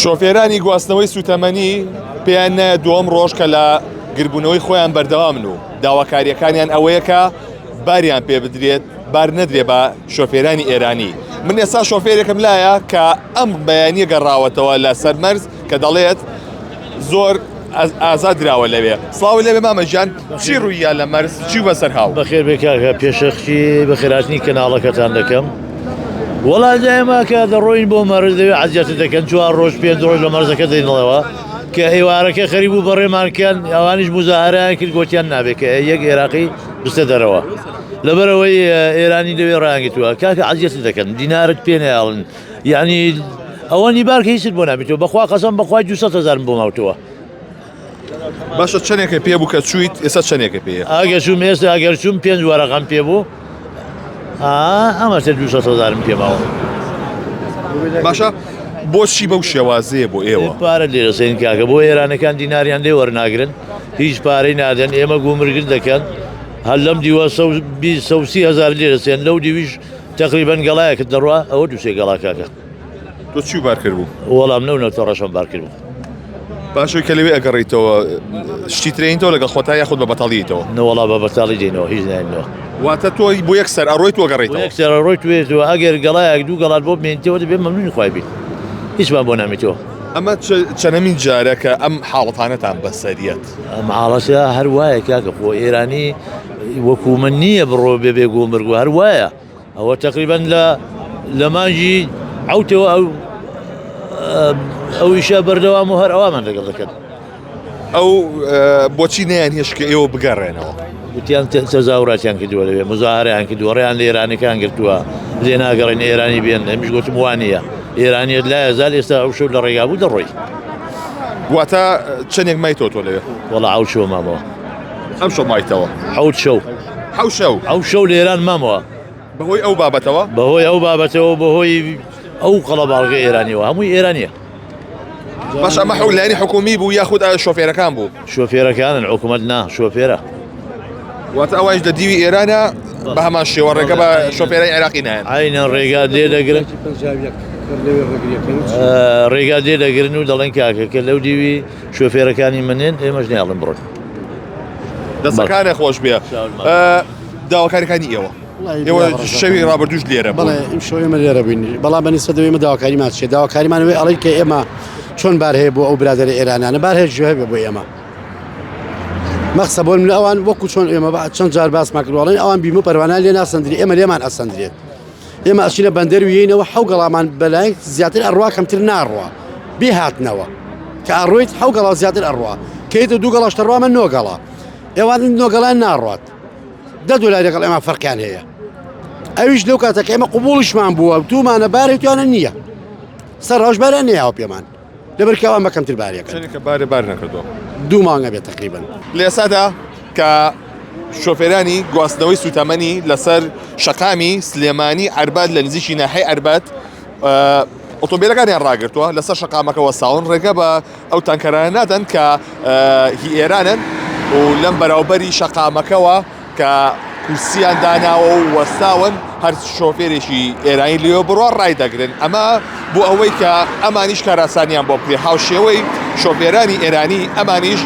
شۆفێرانی گواستنەوەی سوتەمەنی پێیان نایە دووەم ڕۆژ کە لە گربوونەوەی خۆیان بەردەوامن و داواکاریەکانیان ئەوەیە باریان پێ بدرێت بار نەدرێ بە شۆفێرانی ئێرانی. من ئێستا شۆفێرێکم لایە کە ئەم بەیانیە گەڕاوەتەوە لە سەرمەرز کە دەڵێت زۆر ئازاد دراوە لەوێ. سڵاو لەوێ مامەژیان، چی ڕوویە لە مەرز، چی بەسەر هاو؟ بەخێر بێکاکە پێشەخشی بەخێراتنی کەناڵەکەتان دەکەم. وەڵا دایما کە دەڕۆین بۆ مەرز دەوێ عەزیەتت دەکەن 4 ڕۆژ 5 ڕۆژ لە مەرزەکە دەینەوە کە ئێوارەکە خەریب و بەڕێمانکەن ئەوانیش مزاهرەیان کرد گوتیان نابێت کە یەک عێراقی بستە دەرەوە لەبەرەوەی ئێرانی لەوێ ڕایانگرتووە کاکە عەزیەتت دەکەن دینارت پێ نەیاڵن یعنی ئەوەنی بارکە هیچت بۆ نابێتەوە بەخوا قەسەم بەخوای 200,000 بۆ ماوتەوە. باشە چەندێکە پێ بوو کە چویت ئێستا چەندێکە پێیە؟ ئەگەر چوم ئێستا ئەگەر چوم 5 وەرەقەم پێ بوو ئەمەتە 200,000 پێماوە. باشە بۆچی بەو شێوازەیە بۆ ئێوە؟ پارە لێرەسێن کاکە بۆ ئێرانەکان دیناریان لێ وەرناگرن هیچ پارەی نادەن ئێمە گومرگرد دەکەن هەر لەم دیوە 130,000 لێرەسێن لەو دیویش تقریبەن گەڵایەکت دەڕوا ئەوە دووسێ گەڵا کاکە. تۆ چی بار کرد بوو؟ وەڵام نەونەتە ڕەشم بار کرد بوو. باشەوەی کە لەوێ ئەگەڕیتەوە شتی ترێنیتەوە لەگەڵ خۆتا یاخود بە بەتاڵیتەوە؟ نەوەڵا بە بەتاڵی دێنەوە هیچ ناینەوە. واتە تۆی بۆ یەکسەر ئەڕۆی تۆ گەڕیتەوە؟ یەکسەر ئەڕۆی توێتەوە ئەگەر گەڵایەک دوو گەڵات بۆ بمێنیتەوە دەبێت مەمنونی خوای بیت هیچمان بۆ نامیتەوە. ئەمە چەندەمین جارە کە ئەم حاڵەتانەتان بەسەریەت؟ ئەم حاڵەتە هەر وایە کاکە بۆ ئێرانی وەکو من نییە بڕۆ بێبێ گۆمرگوە هەر وایە ئەوە تقریبەن لە مانجی عوتەوە ئەو ئیشە بەردەوام و هەر ئەوامان لەگەڵ دەکەن. ئەو بۆچی نەیان هێش کە ئێوە بگەڕێنەوە؟ وتیان تەزاوراتیان کردووە لەوێ مزاهرەیان کردووە ڕێیان لە ئێرانەکان گرتووە لێ ناگەڕێن ئێرانی بێن ئەمیش گوتم وانە ئێرانیت لای ئەزال ئێستا ئەو شەو لە ڕێگا بوو دەڕۆی. واتە چەندێک مایتەوە تۆ لەوێ؟ وەڵا ئەو شەو مامەوە. ئەم شەو مایتەوە؟ حەوت شەو. حەوت شەو؟ ئەو شەو لە ئێران مامەوە. بەهۆی ئەو بابەتەوە؟ بەهۆی ئەو بابەتەوە بەهۆی ئەو قەڵەباڵغی ئێرانیەوە هەمووی ئێرانیە. باش ئەمە حەولانی حکومی بوو یاخود شۆفێرەکان بوو؟ شۆفێرەکانن حکومەت نا شۆفێرە. واتە ئەوانش لە دیوی ئێرانە بە هەمان شێوە ڕێگە بە شۆفێرەی عێراقی نایەن؟ عینە ڕێگا لێ دەگرن ڕێگا لێ دەگرن و دەڵێن کاکە کە لەو دیوی شۆفێرەکانی منێن ئێمەش ناڵم بڕۆن. دەستەکانە خۆش بێ. داواکاریەکانی ئێوە ئێوە شەوی ڕابردوش لێرە بوو؟ بەڵێ ئەم شەو ئێمە لێرە بووین بەڵام بەنسبە ئێمە داواکاریمان چێ داواکاریمانەوەی ئەڵێ کە ئێمە چۆن بار هەیە بۆ ئەو برادەری ئێرانانە بار هەیە ژێ هەبێ بۆ ئێمە مەخسە بۆن من ئەوان وەکو چۆن ئێمە چەند جار باسمان کردوڵێن ئەوان بیم و پەروانە لێ ناسەندری ئێمە لێمان ئەسەندرێت ئێمە ئەچینە بەندەر وینەوە حەو گەڵامان بەلای زیاتر ئەڕوا کەمتر ناڕوا بێ هاتنەوە کە ئەڕۆیت حەو گەڵا زیاتر ئەڕوا کەیتە دوو گەڵاشتە ڕوامە نۆگەڵا ئێوان نۆگەڵان ناڕات $10 لەگەڵ ئێمە فەرقیان هەیە ئەویش لەو کاتەکە ئێمە قبوڵیشمان بووە تومانە بارێتیانە نییە سەر ڕۆژباران نەیەوە پێمان لەبەر کەوان بە کەمتر بارێکە چەندێکە بارێ بار نەکردەوە؟ 2 مانگە بێت تقریبا. لە ئێستادا کە شۆفێرانی گواستنەوەی سوتەمەنی لەسەر شەقامی سلێمانی عەربات لە نزیکی ناحەی عەربات ئۆتۆمبیلەکانیان ڕاگرتووە لەسەر شەقامەکەەوە ساون ڕێگە بە ئەو تانکەرانە نادەن کە هی ئێرانن و لەم بەراوبەری شەقامەکەەوە کە کورسیان داناوە و وەستاون هەر شۆفێرێکی ئێرانی لێوە بڕۆ ڕای دەگرن ئەمە بۆ ئەوەی کە ئەمانیش کاراسانیان بۆ بکرێت هاوشێوەی شۆفێرانی ئێرانی ئەمانیش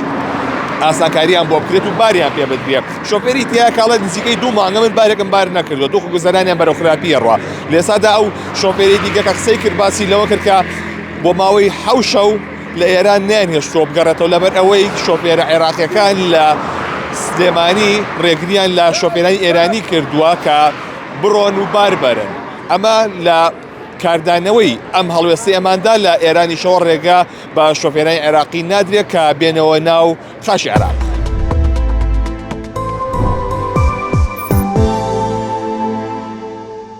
ئاسانکاریان بۆ بکرێت و باریان پێ بدرێت شۆفێری تیا کاڵە نزیکەی 2 مانگە من بارێکم بار نەکردووە دوو گوزەرانیان بەرەو خراپی ڕوا لێسادا ئەو شۆفێری دیگەکە قسەی کرد باسی لەوە کرد کە بۆ ماوەی 7 شەو لە ئێران نانهێشتۆ بگەڕێتەوە لەبەر ئەوەی شۆفێرە عێراقیەکان لە سلێمانی ڕێگریان لە شۆفێرانی ئێرانی کردووە کە بڕۆن و باربەرن ئەمە لە کاردانەوەی ئەم هەڵوێستی ئەماندا لە ئێرانیشەوە ڕێگە بە شۆفێرانی عێراقی نادرێت کە بێنەوە ناو خاشی عێراق.